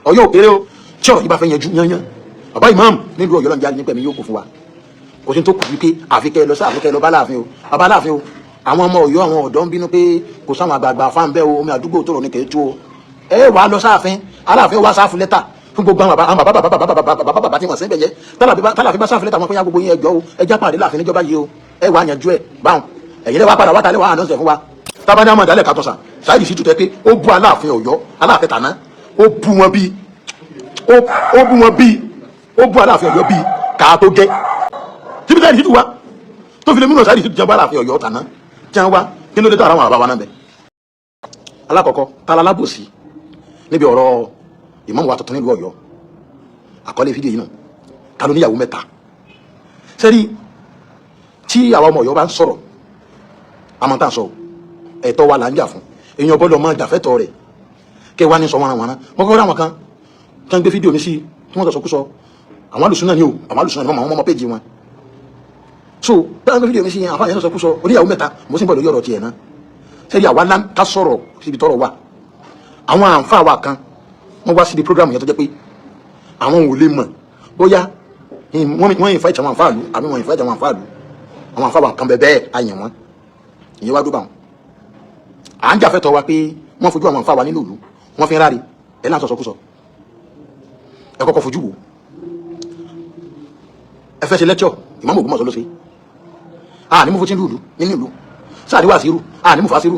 Ọ̀yọ́ òkèrè o tí ọ̀rọ̀ yìí bá fẹ́ yanjú yányán bàbá ìmáàmù nílùú Ọ̀yọ́ lọ́njà ní pẹ̀mí yóò kó fún wa kò sí tó kù wípé àfikẹ́ lọ sí àfikẹ́ lọ bá láàfin o bàbá láàfin o àwọn ọmọ Ọ̀yọ́ àwọn ọ̀dọ́ ń bínú pé kò sáwọn àgbààgbà fáwọn bẹ́ẹ̀ o omi àdúgbò tó rọ̀ ní kẹ́ẹ̀tú o ẹ wà á lọ sáàfin aláàfin wá sáàfin lẹ́tà fún gbogbo àwọn bàbá tí wọ́n sẹ́ńbẹ̀ yẹ tálàfin bá sáàfin lẹ́tà wọn fún yá gbogbo yín ẹjọ́ o ẹjá pàdé láàfin níjọba yìí o ẹ wà á yanjú ẹ báwọn ẹ̀yin lẹ́wà padà wátàlẹ́ wà á nọ́ọ̀sẹ̀ fún wa tábàdé àmọ́ ìdálẹ̀ kàtọ́sà Saheed Shittu tẹ́ pé ó bú aláàfin Ọ̀yọ́ aláàfin tàná ó bú wọn bíi ó bú aláàfin Ọ̀yọ́ bíi kàá tó gẹ́ síbi Saheed Shittu wa tó fi lè múnà Saheed Shittu jẹun bá aláàfin Ọ̀yọ́ tàná jẹun wa kí ló dé tó ara wọn àbáwa náà bẹ. alákọ̀ọ́kọ́ tala lábòsí níbi ọ̀rọ̀ ìmáàmù wa tuntun nílùú Ọ̀yọ́ àkọlé fídíò yìí náà ta ló níyàwó mẹ́ta sẹ́rí tí àwa ọmọ Ọ̀yọ́ bá ń sọ̀rọ̀ àmọ́ tá à ń sọ ẹ̀tọ́ wa là ń jà fún èèyàn gbọ́dọ̀ máa jàfẹ́tọ̀ rẹ̀ kẹ́ wá ní sọ wọn wọ́n kọ́ ráwọn kan kí wọ́n gbé fídíò mi sí tí wọ́n sọ̀sọ̀kúsọ àwọn alùsùn náà ni o àwọn alùsùn náà ni wọ́n mọ péjì wọn so bẹ́ẹ̀ gbé fídíò mi sí àwọn àyẹ̀sọ̀ sọ̀kúsọ oníyàwó mẹ́ta mo sì ń bọ̀ lórí ọ̀rọ̀ tiẹ̀ náà sẹ́rí àwa lá ká sọ̀rọ̀ síbi tọ́rọ̀ wà àwọn àǹfà wa kan wọ́n wá sí di program yẹn tó jẹ́ pé àwọn ò lè mọ̀ bóyá wọ́n yìn fáìtì àwọn àǹfààlú àbí wọ́n yìn fáìtì àwọn àǹfààlú àwọn àǹfà kan bẹ́ẹ̀ àyàn wọn ìyẹn wá dúbà wọn à ń jàfẹ́tọ̀ wa pé wọ́n fojú àwọn àǹfà wa nínú ìlú wọ́n fi ń ráre ẹ̀ náà sọ̀sọ̀kúsọ ẹ kọ́kọ́ fojú wo ẹ fẹ́ ṣe lẹ́kṣọ̀ ìmáàmù Ògbómọ̀ṣọ́ ló ṣe ní mú fún ìlú nínú ìlú sáàdì wà sírù ní mú fà sírù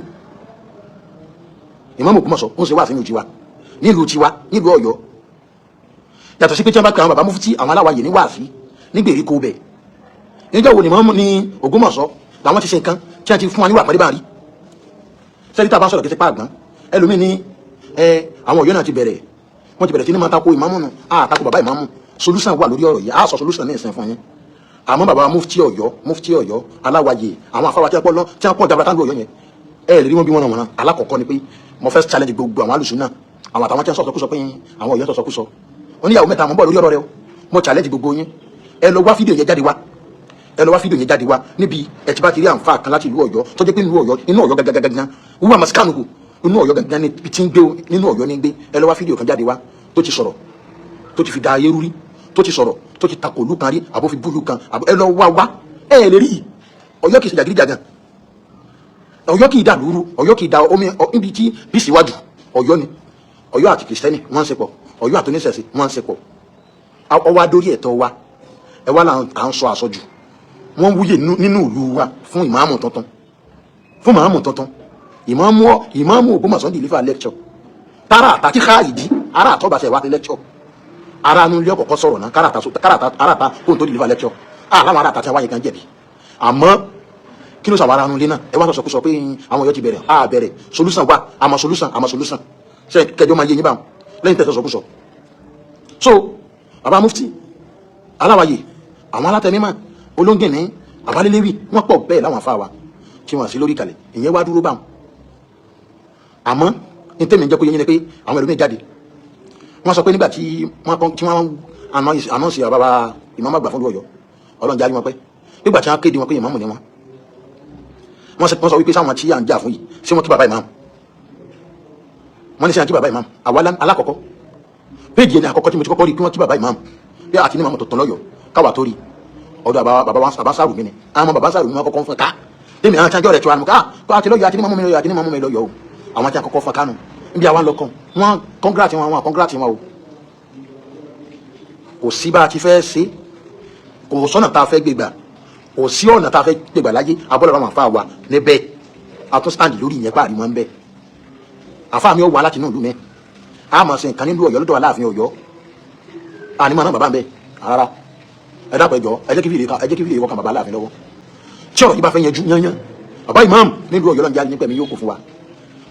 ìmáàmù Ògbómọ̀ṣọ́ ó ń ṣe wà sínú tiwa nílùú Ọ̀yọ́ yàtọ̀ sí pé tí wọ́n bá pe àwọn bàbá mufti àwọn aláwàyè ní wàásí ní gbèríko bẹ̀ níjọ́ wo ni ìmáàmù ní Ògbómọ̀ṣọ́ làwọn ti ṣe nǹkan tí wọ́n ti fún wa níwà pàdé bá rí sẹ́ni tá a bá sọ̀rọ̀ kí ti pa àgbọ̀n ẹlòmíì ní àwọn Ọ̀yọ́ náà ti bẹ̀rẹ̀ wọ́n ti bẹ̀rẹ̀ sí ní máa tako ìmáàmù nù tako bàbá ìmáàmù solution wà lórí ọ̀rọ̀ yìí sọ solution ní ìsìn fún yín àmọ́ bàbá mufti Ọ̀yọ́ aláwàyè àwọn afáwà tí wọ́n pọ̀ jabata lórí Ọ̀yọ́ yẹn ẹ lè rí wọn bí wọn náà alákọ̀ọ́kọ́ ni pé mo fẹ́ challenge gbogbo àwọn alùsùn náà àwọn àtàwọn tí wọ́n sọ̀sọ̀kúsọ pé àwọn Ọ̀yọ́ sọ̀sọ̀kúsọ oníyàwó mẹ́ta àwọn bọ̀ lórí ọ̀rọ̀ rẹ o mo challenge gbogbo yín ẹ lọ wá fídíò yẹn jáde wá níbi ẹ ti bá ti rí àǹfà kan láti ìlú Ọ̀yọ́ tó jẹ́ pé inú Ọ̀yọ́ gàgàgàgà wúwà masikanugu inú Ọ̀yọ́ gàgàgà ni tí ń gbé nínú Ọ̀yọ́ ní gbé ẹ lọ wá fídíò kan jáde wá tó ti sọ̀rọ̀ tó ti fi da ayé rúrí tó ti sọ̀rọ̀ tó ti takò olú kan rí àbó fi búlù kan àbó ẹ lọ wá ẹ lè rí Ọ̀yọ́ kì í ṣe jàgídíjàgan Ọ̀yọ́ kì í dà lúrú Ọ̀yọ́ kì í da omi níbi tí bí síwájú Ọ̀yọ́ ni Ọ̀yọ́ àti kìrìsìtẹ́nì wọ́n ń ṣe pọ̀ Ọ̀yọ́ àti oníṣẹ̀ṣe wọ́n ń ṣe pọ̀ ọwọ́ adórí ẹ̀tọ́ wa ẹ wá là ń sọ àsọjù wọ́n wúyè nínú ìlú wa fún ìmáàmù tuntun ìmáàmù Ògbómọ̀ṣọ́ deliver lecture tára àtàkì káàyìdí ara àtọ́bàṣẹ wa ti lecture ara nu ilé ọkọ̀ọ̀kọ́ sọ̀rọ̀ náà káràtà kóhun tó deliver lecture láwọn ará àtàtì wáyé kan jẹ̀bi àmọ́ kí ló sàwọn ará nu ilé náà ẹ wá sọ pé àwọn Ọ̀yọ́ ti bẹ̀rẹ̀ solution wà àmọ́ solution ṣe kẹjọ máa yé yín báwọn lẹ́yìn tẹ̀sán sọkúsọ so bàbá mufti aláwàyè àwọn alátẹnímọ̀ olóńgìní àbálẹ́lẹ́wì wọ́n pọ̀ bẹ́ẹ̀ láwọn afá wa tí wọ́n sí lórí kalẹ̀ ìyẹn wá dúró báwọn àmọ́ ní tẹ́mi jẹ́ kó yé yín ni pé àwọn ẹlòmíì jáde wọ́n sọ pé nígbà tí wọ́n anọ́ọ̀sì bàbá ìmáàmù àgbà fún Ọ̀yọ́ Ọlọ́run jáde wọn pé nígbà tí wọ́n kéde wọn pé ìmáàmù ni wọ́n sọ wípé sáwọn tí à ń jà fún yìí sí wọ́n kí bàbá ìmáàmù wọ́n ní sí à ń kí bàbá ìmáàmù àwa alákọ̀ọ́kọ́ péjì ẹni àkọ́kọ́ tí mo ti kọ́kọ́ rí kí wọ́n kí bàbá ìmáàmù bí àti ní màmú tuntun lọ́yọ̀ọ́ káwà tó rí ọ̀dọ̀ bàbá sáàrù mi ni àwọn bàbá sáàrù mi wọ́n kọ́kọ́ fún ká tèmi àwọn tí wọ́n jọ rẹ̀ tí wọ́n mú ká àti lọ́yọ̀ àti ní màmú mi lọ́yọ̀ àti ní màmú mi lọ́yọ̀ o àwọn tí wọ́n kọ́kọ́ fún kánú níbi àwọn lọ́kàn wọ́n kọ́ngrátì wọn o kò sí bá a ti fẹ́ ṣe kò sọ́nà tá a fẹ́ gbégbà kò sí ọ̀nà tá a fẹ́ gbégbà láyé abọ́lọ̀ àwọn àfa wa níbẹ̀ àtún stand lórí ìyẹn pàrí wọn bẹ́ẹ̀ àfa mi ó wà láti inú ìlú mi a máa ṣe nǹkan nílùú Ọ̀yọ́ lọ́dọ̀ Aláàfin Ọ̀yọ́ àní máa ná bàbá ń bẹ rárá ẹ dápẹ́ jọ ẹ jẹ́ kí fìdí ìwọ kan bàbá Aláàfin lọ́wọ́ tí ọ̀rọ̀ yìí bá fẹ́ yanjú yányán bàbá ìmáàmù nílùú Ọ̀yọ́ lọ́njà ní pẹ̀mí yóò kó fún wa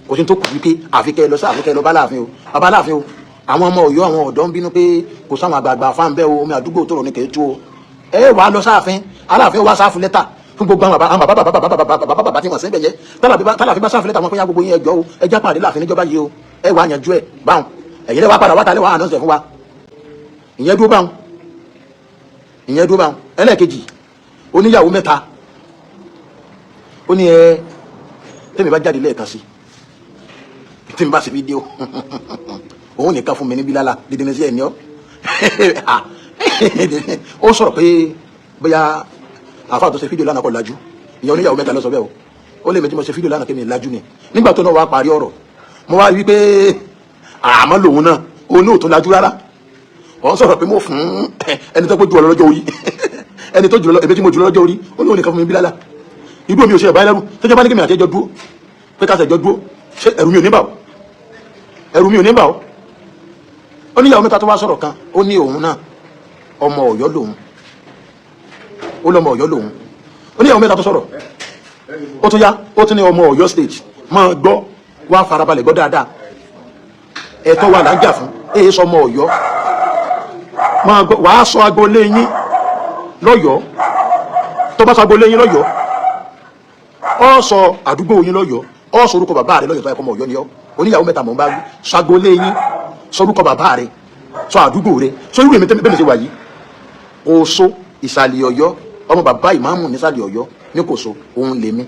kò sí tó kù wípé àfikẹ́ lọ bá Aláàfin o bàbá Aláàfin o àwọn ọmọ Ọ̀yọ́ àwọn ọ̀dọ́ ń bínú pé kò sáwọn àgbààgbà fáwọn bẹ́ẹ̀ o omi àdúgbò tó rọ̀ ní kẹ́ẹ̀tú o ẹ wàá lọ sáàfin Aláàfin wá sáàfin lẹ́tà fún gbogbo àwọn bàbá tí wọ́n sẹ́ńbẹ̀ yẹ tálàfin bá sáàfin lẹ́tà wọn fún yá gbogbo yín ẹjọ́ o ẹjá pàdé láàfin níjọba yìí o ẹ wàá yanjú ẹ báwọn ẹ̀yin lẹ́wà padà wátàlẹ́ wà àdánsẹ̀ fún wa ìyẹn dúró báwọn ẹlẹ́ẹ̀kejì oníyàwó mẹ́ta ó ní tẹ́mi bá jáde lẹ́ẹ̀kan sí tí mi bá ṣe fídíò òun nìkan fún mi ní bílálà dídí ní sí ẹni ọ́ ó sọ̀rọ̀ pé bóyá àfáà tó ṣe fídíò lánàá kọ́ lajú ìyẹn oníyàwó mẹ́ta ló sọ bẹ́ẹ̀ o ó lè méjì mo ṣe fídíò lánàá kí mi lajú ni nígbà tó náà wá parí ọ̀rọ̀ mo wá wí pé àmọ́ lòun náà òun náà tó lajú rárá ó sọ̀rọ̀ pé mo fún ẹni tó jù ọ lọ́jọ́ orí ẹni tó jù lọ ebi tí mo jù lọ́jọ́ orí ó ní òun nìkan fún mi bílálà irú omi ò ṣe ẹ̀bá ẹlẹ́rú tẹ́jọ́ bá ní kí mi àti ẹjọ́ dúró pé ká ṣẹjọ́ dúró ṣé ẹ̀rù mi ò ní bà ó ẹ̀rù mi ò ní bà ó ó níyàwó mẹ́ta tó wá sọ̀rọ̀ kan ó ní òun náà ọmọ Ọ̀yọ́ lòun ó lọ́mọ Ọ̀yọ́ lòun ó níyàwó mẹ́ta tó sọ̀rọ̀ ó tún yá ó tún ní ọmọ Ọ̀yọ́ state máa gbọ́ wá farabalẹ̀ gbọ́ dáadáa ẹ̀tọ́ wa là ń jà fún èyí sọmọ Ọ̀yọ́ máa gbọ́ wàá sọ agboolé yín lọ́yọ̀ọ́ tó bá sọ agboolé yín lọ́yọ̀ọ́ ọ sọ àdúgbò yín lọ́yọ̀ọ́ ọ sọ orúkọ bàbá rẹ lọ́yọ̀ọ́ tó yẹ kọ́ ọmọ Ọ̀yọ́ ni ọ́ oníyàwó mẹ́ta mọ̀ ń bá wí sọ agboolé yín sọ orúkọ bàbá rẹ sọ àdúgbò rẹ sọ irú èmi bẹ́ẹ̀ mi ṣe wà yìí Kòso ìsàlẹ̀ Ọ̀yọ́ ọmọ bàbá ìmáàmù nísàlẹ̀ Ọ̀yọ́ ní Kòso òun lèmi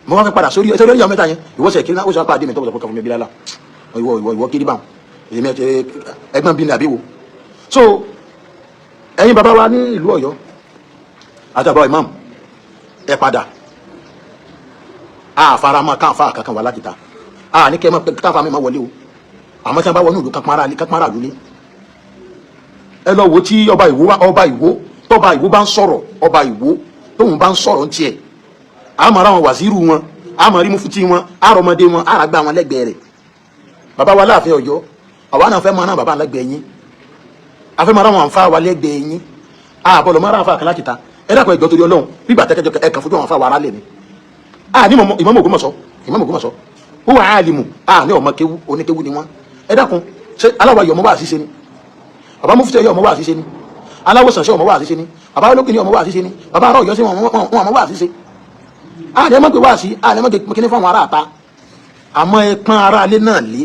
mo wá fẹ́ padà sórí ẹsẹ̀ oníyàwó mẹ́ta yẹn ìwọ́sẹ̀ kiri náà ó sọ pàdé mi tó wọ́n sọ fún mi bílálà ìwọ kiri báwọn èmi ẹgbọ́n bí ní àbíwò so ẹ̀yin bàbá wa ní ìlú Ọ̀yọ́ àti àbá ìmáàmù ẹ padà àfaramọ́ káfà kankan wà láti ta ní kẹ́ ẹ mọ́ káfà mi máa wọlé o àmọ́ tí wọ́n bá wọnú ìlú kápára lulẹ̀ ẹ lọ wo tí ọba Ìwó tọba Ìwó bá ń sọ̀rọ̀ ọba Ìwó tóun bá ń sọ̀rọ̀ ń tiẹ̀ àmọ́ ara wọn wàzírù wọn àmọ́ rí mufuti wọn àrọ̀mọdé wọn àràgbà wọn lẹ́gbẹ̀ẹ́ rẹ̀ bàbá wa láàfin Ọ̀yọ́ àwa náà fẹ́ mọ náà bàbá lẹ́gbẹ̀ẹ́ yín afẹ́ mọ ara wọn àǹfà wa lẹ́gbẹ̀ẹ́ yín àbọ̀lọ̀ mọ́ ara àǹfà kan láti ta ẹ dákun ẹjọ́ torí Ọlọ́run bíbà tẹ́kẹ́jọ ẹ̀kan fojú àwọn àǹfà wa ara lẹ̀ ni ní Ìmáàmù Ògbómọ̀ṣọ́ ó wà áàlìmù ní ọmọ kéwú oníkéwú ni wọn ẹ dákun ṣé aláwọ̀ ọmọ wà ṣíṣe ni bàbá mufti Ọ̀yọ́ ọmọ wà ṣíṣe ni aláwòsàn ṣe ọmọ wà ṣíṣe ni bàbá olókìní ọmọ wà ṣíṣe ni bàbá ará Ọ̀yọ́ sí wọn ọmọ wà ṣíṣe àní ẹmọ pé wà sí àní ẹmọ kíní fún àwọn ará àta àmọ́ ẹpọn ara alé náà lé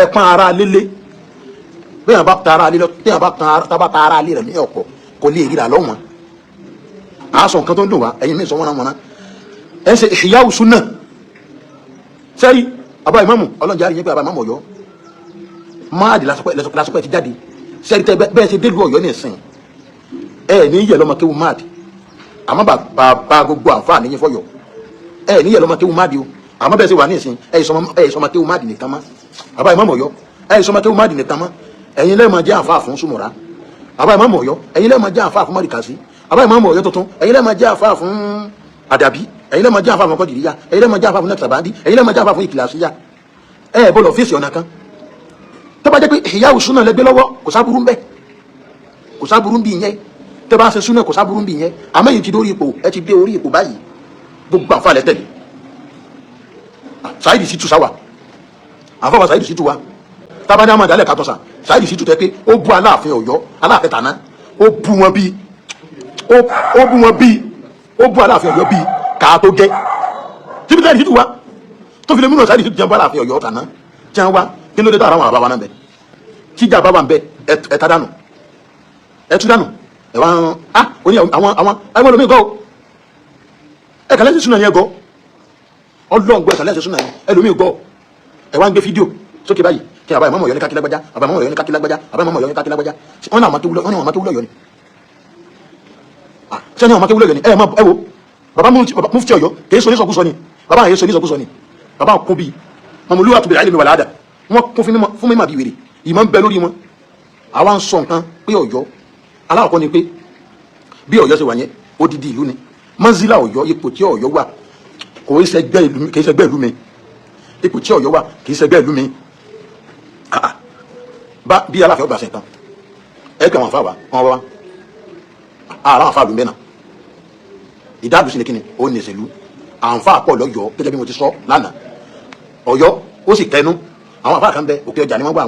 ẹpọn ara alé lé bẹ́ẹ̀ bá ta ara alé lọ bẹ́ẹ̀ bá ta ara alé rẹ̀ ní ọ̀pọ̀ kò lè rí ra lọ́wọ́n àásọ nǹkan tó ń dùn wá ẹ̀yin mi sọ wọ́n náà ẹ̀ ń ṣe ìyáwó súnà sẹ́rí àbá ìmáàmù ọlọ́njà àríyìn pé àbá ìmáàmù Ọ̀yọ́ máàdì lásọpẹ́ ti jáde sẹ́rí tẹ́ bẹ́ẹ̀ ṣe délùú Ọ̀yọ́ ní ìsìn ẹ̀ ní yẹ̀ lọ́mọ kéwu máàdì àmọ́ bàbá gbogbo àǹfààní yín fọ́yọ̀ ẹ̀ ní yẹ̀ lọ́mọ kéwu máàdì o àmọ́ bẹ́ẹ̀ ṣe wà ní ìsìn ẹ̀ sọmọ kéwu máàdì nìkan mọ́ àbá ìmáàmù Ọ̀yọ́ ẹ̀ sọmọ kéwu máàdì nìkan mọ́ ẹ̀yin lẹ́ẹ̀mọ jẹ́ àǹfààní fún Sùmùrà àbá ìmáàmù Ọ̀yọ́ ẹ̀yin lẹ́ẹ̀mọ jẹ́ àǹfààní fún mọ́ríkàsí àbá ìmáàmù Ọ̀yọ́ tuntun ẹ̀yin lẹ́ẹ̀mọ jẹ́ àǹfààní fún àdàbí ẹ̀yin lẹ́ẹ̀mọ jẹ́ àǹfààní fún kọ́dìríyà ẹ̀yin lẹ́ẹ̀mọ jẹ́ àǹfààní fún nẹ́tàbáńdì ẹ̀yin lẹ́ẹ̀mọ jẹ́ àǹfààní fún ìkìlàsíyà ẹ̀ bọ́lọ̀ fèsì ọ̀nà kan tó bá jẹ́ pé ìyáwó súnà lẹ́gbẹ́ lọ́wọ́ kò sáburú ń bẹ kò sáburú ń bí yẹn tẹ́ bá ṣe súnà kò sáburú ń bí yẹn àmọ́ èyí ti dórí ipò ẹ ti dé orí ipò báyìí gbogbo àǹfààní tẹ̀lé Saheed Shittu sáwà àǹfààní Saheed Shittu wa tábà ní àmàdà alẹ́ kàtọ́sà Saheed Shittu tẹ́ pé ó bú Aláàfin Ọ̀yọ́ Aláàfin tàná ó bú wọn bíi ó bú Aláàfin Ọ̀yọ́ bíi kàá tó gẹ́ tíbi Saheed Shittu wa tó fi lè múnà Saheed Shittu jẹun bá Aláàfin Ọ̀yọ́ tàná jẹun wa kí ló dé tààrà àwọn àbáwá náà bẹ tíjà bá wà ń bẹ ẹta dànù ẹtú dànù ẹwà oní àwọn ẹlòmíì gọ ẹ kàlẹ́ sí súnà yẹn gọ ọlọ́ngbọ ẹ kàlẹ́ sí súnà yẹn ẹlòmíì gọ ẹwà ń gbé fídíò sókè báyìí kí àbá ìmáàmù Ọ̀yọ́ ní kákílágbájá àbá ìmáàmù Ọ̀yọ́ ní kákílágbájá àbá ìmáàmù Ọ̀yọ́ ní kákílágbájá wọn náà àmọ́ kéwúlọ̀ yọ ni sẹ́ni àmọ́ kéwúlọ̀ yọ ni ẹ wo bàbá mufti Ọ̀yọ́ kì í sọ oníṣọkúsọ ni bàbá àyè sọ oníṣọkúsọ ni bàbá kún bíi mọ̀mọ́lúwà tó bẹ̀rẹ̀ àìlèmí wà láàdà wọ́n kún fún mímọ̀ bí wèrè ìmọ̀ ń bẹ lórí wọn àwa ń sọ nǹkan pé Ọ̀yọ́ aláwọ̀kọ́ ni pé bí Ọ̀yọ́ ṣe wà yẹn odidi ìlú ni mọ́nsílà Ọ̀yọ́ ipò tí Ọ̀yọ́ wà kì í ṣẹgbẹ́ ìlú mi ipò tí Ọ̀yọ́ wà kì í ṣẹgbẹ́ ìlú mi bí Aláàfin ọgbà ṣe tán ẹ kẹ́ wọn fà wá wọn wá ara wọn fà lù mẹ́nà ìdádùn sí ni kíni ó ní ìṣèlú àǹfà pọ̀ lọ́yọ̀ọ́ gẹ́gẹ́ bí mo ti sọ lánàá Ọ̀yọ́ ó sì kẹnu àwọn àfáà kan bẹ Òkè Ọjà ni wọ́n gbà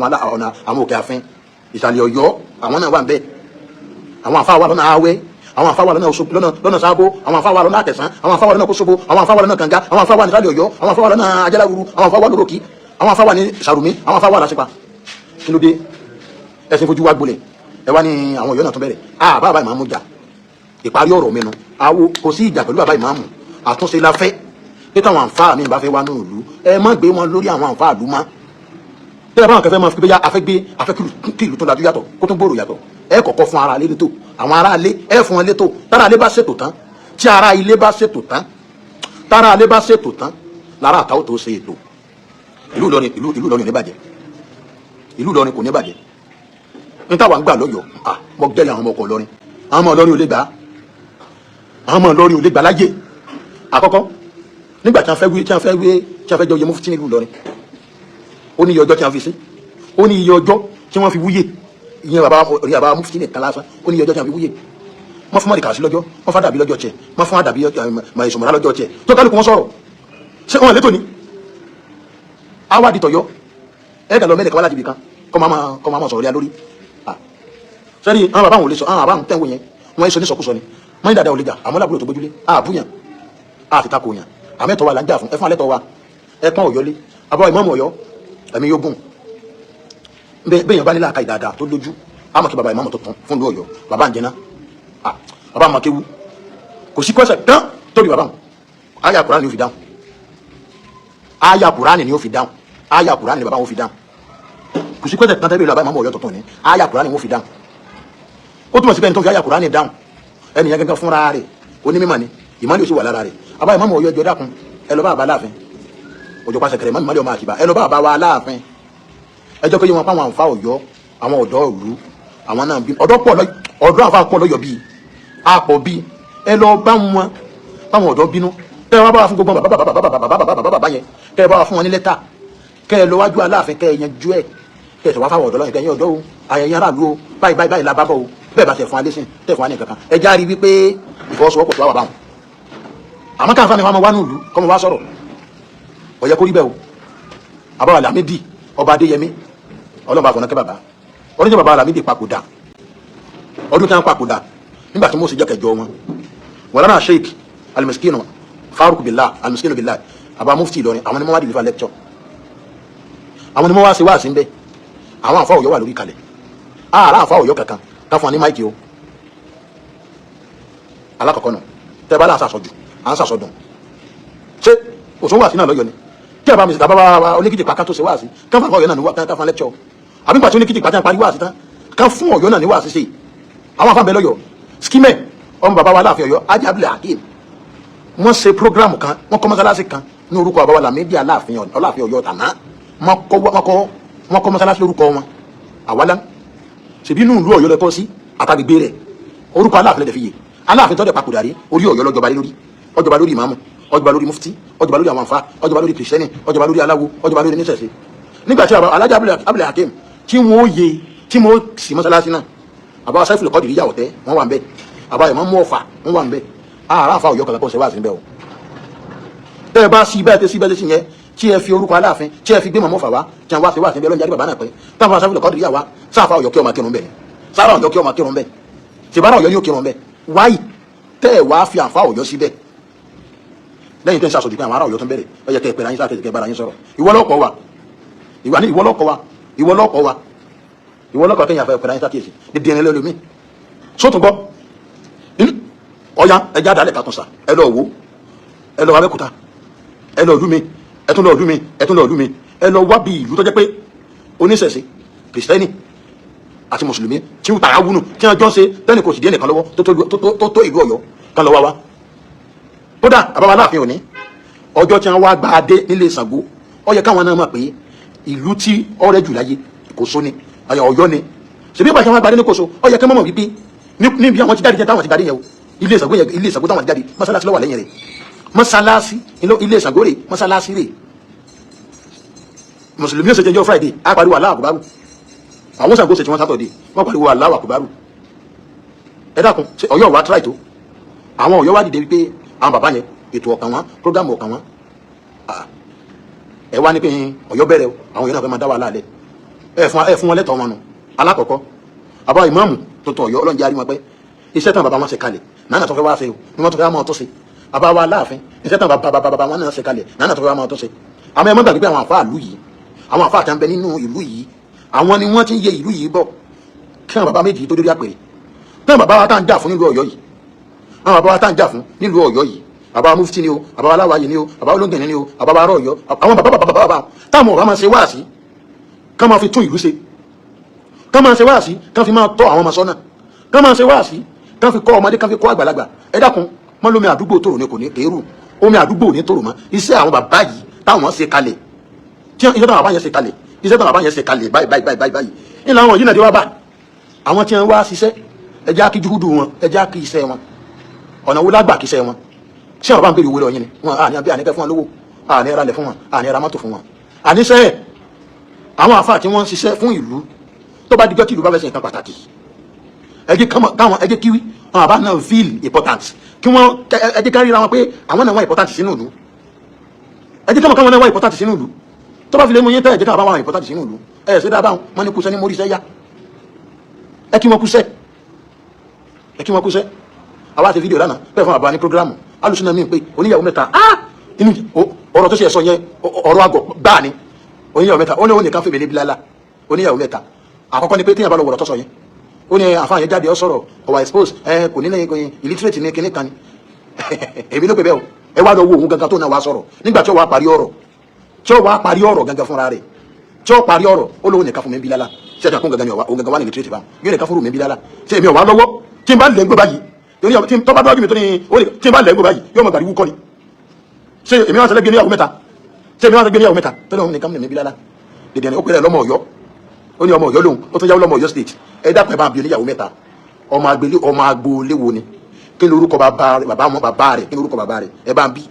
àwọn Òkè Àfin ìsàlẹ̀ Ọ̀yọ́ àwọn náà wà ń bẹ àwọn àfáà wà lọ́nà Awẹ́ àwọn àfáà wà lọ́nà Sábó àwọn àfáà wà lọ́nà Àtẹ̀sán àwọn àfáà wà lọ́nà Kóṣogbo àwọn àfáà wà lọ́nà Kànga àwọn àfáà wà ní ìsàlẹ̀ Ọ̀yọ́ àwọn àfáà wà lọ́nà Ajálàwúrú àwọn àfáà wà lóròkì àwọn àfáà wà ní Sàrùmí àwọn àfáà wà lásìpa kí ló dé ẹsìn fojú wa gbolẹ̀ ẹ wá ní àwọn Ọ̀yọ́ náà tó bẹ̀rẹ̀ bàbá ìmáàmù jà ìparí ọ̀rọ̀ mi nu àwo kò sí ìjà pẹ̀lú bàbá ìmáàmù àtúnṣe la fẹ́ pé táwọn àǹfààní mi bá fẹ́ wá ní ìlú ẹ má gbé wọn lórí àwọn àǹfààní má tẹ́ ẹ bá wọn kẹfẹ́ máa fi bẹ́yà afẹ́ kí ìlú tó lajú yàtọ̀ kó tó gbòòrò yàtọ̀ ẹ kọ̀kọ́ fún ara ilé létò àwọn ará ilé ẹ fún wọn létò tára ilé bá ṣètò tán tí ara ilé bá ṣètò tán tára ilé bá ṣètò tán lára àtàwọn tó ṣe ètò ìlú Ìlọrin ní bàjẹ́ ìlú Ìlọrin kò ní bàjẹ́ ní táwa ń gbà lọ́yọ̀ọ́ mọ gẹ́lẹ́ àwọn ọmọ ọkọ̀ Ìlọrin àwọn ọmọ Ìlọrin ò lè gbà àwọn ọmọ Ìlọrin ò lè gbà láyé àkọ́kọ́ nígbà tí wọ́n fẹ́ jọ yẹ mufti nílùú Ìlọrin ó ní iye ọjọ́ tí wọ́n fi sí ó ní iye ọjọ́ tí wọ́n fi wúyè ìyẹn bàbá mufti nìkan lásán ó ní iye ọjọ́ tí wọ́n fi wúyè wọ́n fún mọ́ríkà sí lọ́jọ́ wọ́n fún àdàbí lọ́jọ́ tiẹ̀ wọ́n fún àdàbí ìṣòmọ̀lá lọ́jọ́ tiẹ̀ tó kálukú wọn sọ̀rọ̀ ṣé wọn létò ni awádìí tọ̀yọ́ ẹ̀ẹ́dà lọ mẹ́lẹ̀kọ́ láti ibì kan kọ́ máa sọ̀rọ̀ lé lórí sẹ́ni àwọn bàbá àwọn olè sọ àwọn bàbá àwọn tẹ́wọ̀ yẹn wọ́n ń sọ ní sọkúsọ ni wọ́n ń dàda olè jà àmọ́ lábúrò tó gbójúlé àbúyàn àti takò yàn àmẹ́tọ̀ wa là ń jà fún ẹfún alẹ́tọ̀ wa ẹpọ́n Ọ̀yọ́ lé àbọ̀ ìmọ̀ọ́mù Ọ̀yọ́ ẹ̀mí yóò gùn bẹ́ẹ̀ yẹn bá nílà àka ìdáadáa tó lójú àmọ́ kí bàbá ìmọ̀ọ́mù tó tán fún ìlú Ọ̀yọ́ bàbá ń jẹná bàbá àmọ́ kéwu kò sí kọ́sẹ̀ tán torí bàbá àyà Kùránì ni ó fi dáhùn àyà Kùránì ni ó fi dáhùn àyà Kùránì ni bàbá wọn fi dáhùn kò sí kọ́sẹ̀ tán tẹ́lẹ̀ bàbá ìmọ̀ọ́mù Ọ̀yọ́ tó tán ni àyà Kùránì ni ó fi dáhùn ó túmọ̀ sí pé ẹni tó fi àyà Kùránì dáhùn ẹnìyẹn gẹ́gẹ́ fúnra rẹ̀ onímọ̀ ni ìmọ̀lẹ́ òsì wà lára rẹ̀ àbá ìmọ̀ọ́mù Ọ̀yọ́ ẹjọ́ dákun ẹ lọ bá àbá láàfin òjò pàṣẹ kẹrẹ mọ́lẹ́ ọmọ àkìbá ẹ lọ bá àbá wa láàfin ẹjọ́ pé yín wọn pa àwọn àǹfà Ọ̀yọ́ àwọn ọ̀dọ́ ìlú àwọn náà bí ọ̀dọ́ àǹfà pọ̀ lọ́yọ̀ bíi àpọ̀ bíi ẹ lọ bá wọn báwọn ọ̀dọ́ bínú kẹ ẹ wá bá wa fún gbogbo bàbá yẹn kẹ ẹ bá wa fún wọn ní lẹ́tà kẹ ẹ lọ wájú aláàfin kẹ ẹ yanjú ẹ kẹ ẹ sọ wá fáwọn ọ̀dọ́ lọ́yìn kẹ ẹ yẹn ọ̀dọ́ o ayẹyẹ aráàlú o báyìí la bá bọ̀ o bẹ́ẹ̀ bá tẹ̀ fún alẹ́sìn tẹ̀ fún alẹ́ kankan ẹ járe wípé ìfọwọ́sowọ́pọ̀ tó wà báwọn àmọ́ káfíńfà ni wọn máa wá ní ìlú kọ́ máa wá sọ̀rọ̀ ọ̀yẹ́ kó rí bẹ́ẹ̀ o àbáwá Lámídì ọba Adéyẹmí ọlọ́mọba àfọ̀nàkẹ́ bàbá ọdún tí bàbá Lámídì papòdà ọdún tí wọn papòdà nígbà tí mo sì jẹ́ kẹjọ wọn Mọ̀lánà Sheikh Al-Miskinu Faruk Billah Al-Miskinu Billah àbá mufti Ìlọrin àwọn ni wọ́n wá deliver lecture àwọn ni wọ́n wá ṣe wáàsí ń bẹ́ àwọn àfa Ọ̀yọ́ wà lórí kalẹ̀ ààrà àfa Ọ̀yọ́ kankan káfọn ní máìkì o alákọ̀ọ́kọ́ nù tẹ́ bá láà sàṣọjù à ń sàṣọdùn ṣé òṣùwọ̀n wà sí náà lọ́yọ̀ ni kí àbá mi sì dábàá oníkìtì pàkà tó ṣe wá sí kán fún Ọ̀yọ́ náà ní wá kán fún lẹ́kṣọ̀ àbí pàtó oníkìtì pàkà parí wá sí tán kán fún Ọ̀yọ́ náà ní wá sí ṣe àwọn afáǹbẹ lọ́yọ̀ skimẹ̀ ọmọ bàbá wa láàfin Ọ̀yọ́ Ajé Abdul Hakeem wọ́n ṣe programu kan wọ́n kọ́ mọ́sálásí kan ní orúkọ bàbá wa Lámídì Aláàfin Ọ̀yọ́ tàná wọ́n kọ́ mọ́sálásí lórúkọ wọn àwálá ṣèbí inú ìlú Ọ̀yọ́ lẹ́kọ́ sí àtàgbègbè rẹ̀ orúkọ Aláàfin lẹ́dẹ̀ fi yè Aláàfin tọ́jú papòdà rí orí Ọ̀yọ́ lọ́jọba lórí ọjọba lórí ìmáàmù ọjọba lórí mufti ọjọba lórí àwọn àǹfà ọjọba lórí kìrìsìtẹ́nì ọjọba lórí aláwo ọjọba lórí oníṣẹ̀ṣe nígbà tí Alhaji Abdul Hakeem tí wọ́n sì mọ́sálásí náà àbá Saiful Qadir ìyàwó tẹ́ wọ́n wà ń bẹ́ àbá Ìmáàmù Ọ̀fà wọ́n wà ń bẹ́ ààrá àfa Ọ̀yọ́ kankan kọ́ ṣe wá sí ń bẹ́ o tẹ́ ẹ bá sí bẹ́ẹ̀ tẹ́ sí bẹ́ẹ̀ tẹ́ sí yẹn tí ẹ fi orúkọ Aláàfin tí ẹ fi gbé mọ̀mọ́ fà wá tí wọ́n wá sí wá sí ń bẹ́ lọ́njà bàbá náà pẹ́ táwọn Saiful Qadir ìyàwó sáfà Ọ̀yọ́ kí ọmọ kírun bẹ́ẹ̀ sáfà Ọ̀yọ́ kí ọmọ kírun bẹ́ẹ̀ ṣèbára Ọ̀yọ́ ni ó kírun bẹ́ẹ̀ wáyì tẹ́ ẹ wá fi àǹfà Ọ̀yọ́ síbẹ̀ lẹ́yìn tẹ́ ń sàṣọ̀dì pé àwọn ará Ọ̀yọ́ tó ń bẹ̀rẹ̀ ó yẹ kẹ́ ẹ pẹ̀lú ayé sáà kẹ́ bára yín sọ̀rọ̀ ìwọlọ́kọ̀ wa kẹ́yìn àfẹ́ pẹ̀lú ayé sáà kẹ́sì dídí ẹni lẹ́lómi sótún gbọ́ ọ̀ya ẹja dálẹ̀ kàtún sà ẹ lọ wo ẹ lọ Abẹ́òkúta ẹ lọ ọdún mi ẹ tún lọ ọdún mi ẹ tún lọ ọdún mi ẹ lọ wá bí ìlú tó jẹ́ pé oníṣẹ̀ṣe kìrìsìtẹ́nì àti mùsùlùmí tí ó tààrà wúnú tí wọ́n jọ ń ṣe tẹ́nì kò sì díẹ̀ nìkan lọ́wọ́ tó tó ìlú Ọ̀yọ́ kan lọ wá wá kódà àbáwá Aláàfin òní ọjọ́ tí wọ́n wá gba adé nílé Ṣàngó ó yẹ káwọn náà mọ̀ pé ìlú tí ọrẹ jù láyé Kòso ni Ọ̀yọ́ ni ṣèbí ìgbà tí wọ́n gba adé ní Kòso ó yẹ ká mọ̀ wípé níbi àwọn ti jáde jẹ táwọn ti jáde yẹn o ilé Ṣàngó táwọn ti jáde mọ́sálásí ló wà lẹ́yìn rẹ̀ mọ́sálásí ilé Ṣàngó rẹ̀ mọ́sálásí rẹ̀ mùsùlùmí ọ̀sẹ̀ jẹjọ́ Friday á pariwo Allahu Akbar àwọn Ṣàngó ṣe tí wọ́n Saturday wọ́n pariwo Allahu Akbar ẹ dákun Ọ̀yọ́ wa tíráì tó àwọn Ọ̀yọ́ wa dìde wípé àwọn bàbá yẹn ètò ọ̀kan wọn prógámù ọ̀kan wọn ẹ wá ní pé Ọ̀yọ́ bẹ̀rẹ̀ o àwọn yẹn náà fẹ́ máa dá wà láàlẹ́ ẹ fún wọn lẹ́tọ̀ọ́ wọn nù alákọ̀ọ́kọ́ àbá ìmáàmù tuntun Ọ̀yọ́ ọlọ́njẹ́ arí wọn pé iṣẹ́ tán bàbá wọn ṣe kalẹ̀ náà tó fẹ́ wá ṣe o ni wọ́n tó fẹ́ wá máa tó ṣe àbá wa Aláàfin iṣẹ́ tán bàbá wọn náà ṣe kalẹ̀ náà tó fẹ́ wá máa tó ṣe àmọ́ ẹ mọ́ gbàgbé pé àwọn àfáà ìlú yìí àwọn àfáà tí wọ́n bẹ nínú ìlú yìí àwọn ni wọ́n ti ń yẹ ìlú yìí bọ̀ kí àwọn bàbá méjì tó dórí àpèrè náà bàbá wa tá ń jà fún nílùú Ọ̀yọ́ yìí àwọn bàbá wa tá ń jà fún nílùú Ọ̀yọ́ yìí àbá mufti ni o àbá aláwàyè ni o àbá olóńgẹ̀ni ni o àbá ará Ọ̀yọ́ àwọn bàbá táwọn ọba máa ṣe wá sí kán máa fi tún ìlú ṣe, kán máa ṣe wáàsí, kán fi máa tọ́ àwọn ọmọ sọ́nà, kán máa ṣe wáàsí, kán fi kọ́ ọmọdé, kán fi kọ́ àgbàlagbà. Ẹ dákun mọ́ lómi àdúgbò tòrò ni kò ní kéérù, omi àdúgbò ní tòrò mọ́. Iṣẹ́ àwọn bàbá yìí táwọn ṣe kalẹ̀, iṣẹ́ táwọn bàbá yẹn ṣe kalẹ̀, iṣẹ́ táwọn bàbá yẹn ṣe kalẹ̀ báyìí ìlànà àwọn yìí náà dé wá bá àwọn tí wọ́n wá ṣiṣẹ́. Ẹ jẹ́ kí jùhúdù wọn, ẹ jẹ́ kí iṣẹ́ wọn, ọ̀nà wo lágbà kí iṣẹ́ wọn. Ṣé àwọn bá ń bèrè owó lọ yín ni wọn àní àbí àníkẹ́ fún wọn lówó, àní ẹ̀rọ alẹ̀ fún wọn, àní ẹ̀rọ mọ́tò fún wọn. Àníṣẹ́ àwọn àfáà tí wọ́n ń ṣiṣẹ́ fún ìlú, tó bá dijọ́ tí ìlú bá fẹ́ ṣe nǹkan pàtàkì, ẹ jẹ́ kí àwọn àbá náà feel important, kí wọ́n ẹ jẹ́ kárí ra wọn pé àwọn náà wá important sínú ìlú, ẹ jẹ́ káwọn náà wá important sínú ìlú. Tó bá fi lé mú yín tẹ́ ẹ jẹ́ káwọn bá wá important sínú ìlú, ẹ ṣe dábàá wọn ní kúṣẹ́ ní mórí iṣẹ́ yá, ẹ kí wọn kúṣẹ́, ẹ kí wọn kúṣẹ́. Àwa ṣe fídíò lánàá pẹ́ fún àbá ní programu alùsùnà mi pé oníyàwó mẹ́ta inú ọ̀rọ̀ tó ṣe ẹ̀sọ́ yẹn ọ̀rọ̀ àgọ̀ gbáà ni. Oníyàwó mẹ́ta ó ní òun nìkan fèmí níbi lálá. Oníyàwó mẹ́ta àkọ́kọ́ ni pé téèyàn bá lọ wọ̀rọ̀ tó sọ yẹn, ó ní àfáà yẹn jáde ó sọ̀rọ̀ ọ̀wà expose kò ní lẹ́yìn illiterate ní kinní kan ni èmi ló pè bẹ́ẹ̀ o. Ẹ wá lọ wo òun gangan tó náà wá sọ̀rọ̀ nígbà tí ó wá parí ọ̀rọ̀ gangan fúnra rẹ̀, tí ó parí ọ̀rọ̀ ó lóun nìkan fún mi bí lálá. Ṣé ẹ̀ka kún gangan ni òun gangan wà ní illiterate báwọn yóò nìkan fún mi bí lálá. Ṣé èmi ò wá lọ́wọ́ tí n bá lè gbé báyìí torí tí n tọ́ba dọ́jú mi tó ní tí n bá lè gbé báyìí yóò mọ̀ gbàdúgbò kọ́ ni. Ṣé èmi wá sẹ́lẹ̀ gbé níyàwó mẹ́ta tọ́lọ́ òun nìkan mi bí lálá. Dèdè ni ó pèrè lọ́mọ Ọ̀yọ́, ó ní ọmọ Ọ̀yọ́ lòun, ó tún yáwó lọ́mọ Ọ̀yọ́ state. Ẹ dákun ẹ bá bí oníyàwó mẹ́ta, ọmọ agboolé wo ni, kí ni orúkọ bàbá rẹ̀, kí ni orúkọ bàbá rẹ̀, ẹ bá ń bí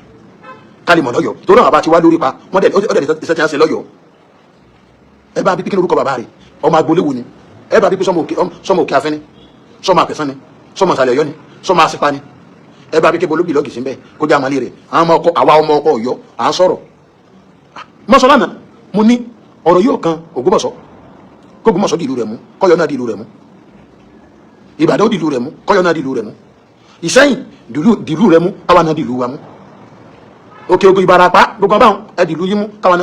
kálímọ̀ lọ́yọ̀ tó náà bá ti wá lórí pa mọ́dẹ̀ ọ̀dẹ̀ iṣẹ́ tí wọ́n ṣe lọ́yọ̀. Ẹ bá bí kí ni orúkọ bàbá rẹ̀, ọmọ agboolé wo ni, ẹ bá bí sọmọ òkè afẹ́ni, sọmọ àpẹ̀sán ni, sọmọ ìsàlẹ̀ Ọ̀yọ́ ni, sọmọ àṣìpa ni. Ẹ bá bí kí bolóbì lọ́gì sí bẹ́ẹ̀ kó jẹ́ àmàlẹ́ rẹ̀, àwa ọmọ ọkọ Ọ̀yọ́ à ń sọ̀rọ̀. Mọ́sọ̀ lánàá mo ní ọ̀rọ̀ yóò kan Ògbómọ̀ṣọ́, kó Ògbómọ̀ṣọ́ di ìlú rẹ̀ mú, kọ́yọ́ náà di ìlú rẹ̀ mú, Ìbàdàn ó di ìlú rẹ̀ mú, kọ́yọ́ náà di ìlú rẹ̀ mú, Ìṣẹ́yìn di ìlú rẹ̀ mú, káwa náà di ìlú wa mú, Òkè Ògùn Ìbàràpá gbogbo abáwọn ẹ di ìlú yín mú, kọ́yọ́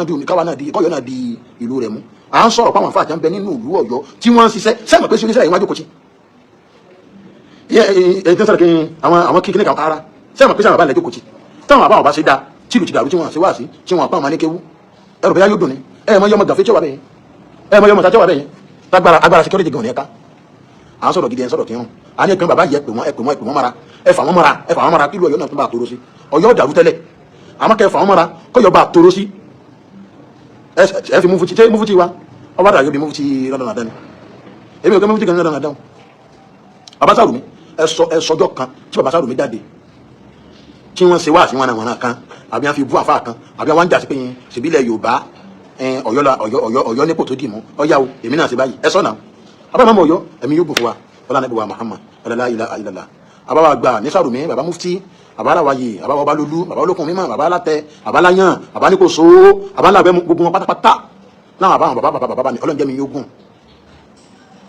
náà di ìlú rẹ̀ mú. À ń sọ̀rọ̀ pàwọn àfáà àti bẹ nínú ìlú Ọ̀yọ́ tí wọ́n ń ṣiṣẹ́ sẹ́mọ̀ pé ṣiṣẹ́ ìwájú kò tí èyí tó sọ̀rọ̀ kí àwọn kékeré kan ara sẹ́mọ̀ pé sẹ́mọ̀ bá lẹ́jọ́ kò tí táwọn àbáwọn bá ṣe dá tí ìlú ti dàrú tí wọ́n ṣe wá sí tí wọ́n pa ọmọ ní kéwú ẹrù bẹ́yà yóò dùn ní ẹ̀mọ yọmọ gàfé tí ó wà bẹ́yẹn ẹ̀mọ yọmọ tàjọ́ wà bẹ́yẹn agbára security gan ní ẹ̀ka à ń sọ̀rọ̀ gidi ẹ̀ ń sọ̀rọ̀ kí wọn à ní ẹ̀pẹ́ bàbá yìí ẹ̀pẹ́ wọn mara ẹ̀fà wọn mara kí ìlú Ọ̀yọ́ náà tó bá tóró sí Ọ̀yọ́ dàrú tẹ́lẹ̀ àmọ́ kẹfà wọn mara kọ́yọ̀ bá tóró sí ẹ fi mufuti wa ọba dàgbé bí mufuti lọ́dọ̀ nàdá ni èmi ò kẹ́ mufuti kan lọ́dọ̀ nàdá bàbá Sàrùmí ẹsọjọ́ kan tí bàbá Sàrùmí jáde tí wọ́n ṣe wá sí wọn kan àbí wọ́n fi bú àfáà kan àbí wọ́n ń jà sí pé ṣèbílẹ̀ Yorùbá Ọ̀yọ́ nípò tó dì mú ọ̀yá o èmi náà ṣe báyìí ẹ sọ́nà abá mọ́mọ́ Ọ̀yọ́ ẹ̀mí yóò bù fún wa ọlá nàbí wa Muhammad la ilaha illallah àbáwá gbà ní Sàrùmí bàbá mufti bàbá aláwàyè bàbá ọba lolú bàbá olókùn mímọ́ bàbá alátẹ bàbá aláyàn bàbá níkòsó bàbá alábẹ́ gbogbo wọn pátápátá láwọn àbáwọn bàbá ni ọlọ́njẹ́ mi yóò gùn.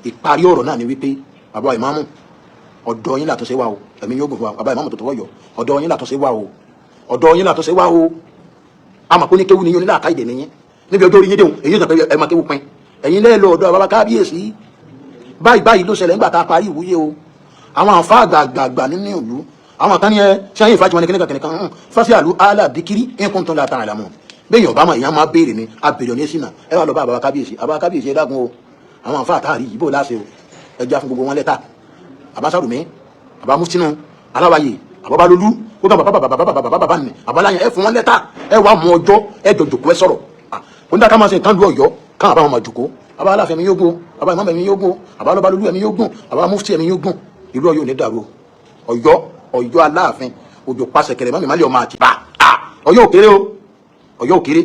Ìparí ọ̀rọ̀ náà ni wípé bàbá ìmáàmù ọ̀dọ̀ yín làtọ̀ ṣe wá o ẹ̀mí yóò gùn fún wa bàbá ìmáàmù tó tó wọ́yọ̀ ọ̀dọ̀ yín làtọ̀ ṣe wá o ọ̀dọ̀ yín làtọ̀ ṣe wá o àmọ́ kó ní kéwú ni yín onílà àkáìdè nìyẹn níbi ọjọ́ orí yín déhùn èyí tó ẹ máa kéwú pin ẹ̀yin lẹ́ẹ̀ lọ ọ̀dọ̀ bàbá kábíyèsí báyìí ló ṣẹlẹ̀ nígbà tá a parí ìwúyé o àwọn àǹfà àgbààgbà nínú ìlú àwọn kan ní ẹ ṣáyìn ìfàjìmọ̀ ní kìnìkan fásitì àlù alábìkiri nǹkan tó ń la tàn àlàmù bẹ́ẹ̀ yọ̀bá èèyàn máa béèrè ni abèrè ní ẹ̀sìn náà ẹ wà lọ bá àbá kábíyèsí ẹ dákun o àwọn àǹfà àtàrí yìí bò láṣẹ o ẹ já fún gbogbo wọn lẹ́tà àbá Sàrùmí àbá muftinú aláwàyè àbá lolú ó gbà bàbá nì àbá láyìn ẹ fún wọn lẹ́tà ẹ wà mú ọjọ́ ẹ jọ jòkó ẹ sọ̀rọ̀ ó ń dá ká máa ṣe nǹkan lu Ọ̀yọ́ káwọn àbá wọn máa jòkó àbá aláàfin ẹ̀mí yóò gùn àbá ìmáàmù ẹ̀mí yóò gùn àbá lọ́ba lolú ẹ̀mí yóò gùn àbá mufti ẹ̀mí yóò gùn ìlú Ọ̀yọ́ ò ní dàrú Ọ̀yọ́ aláàfin òjò pàṣẹ kẹrẹ mọ́mí má lè ọmọ àti bá Ọ̀yọ́ òkèrè o Ọ̀yọ́ òkèrè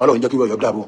Ọlọ́run jẹ́ kí Ọ̀yọ́ dàrú.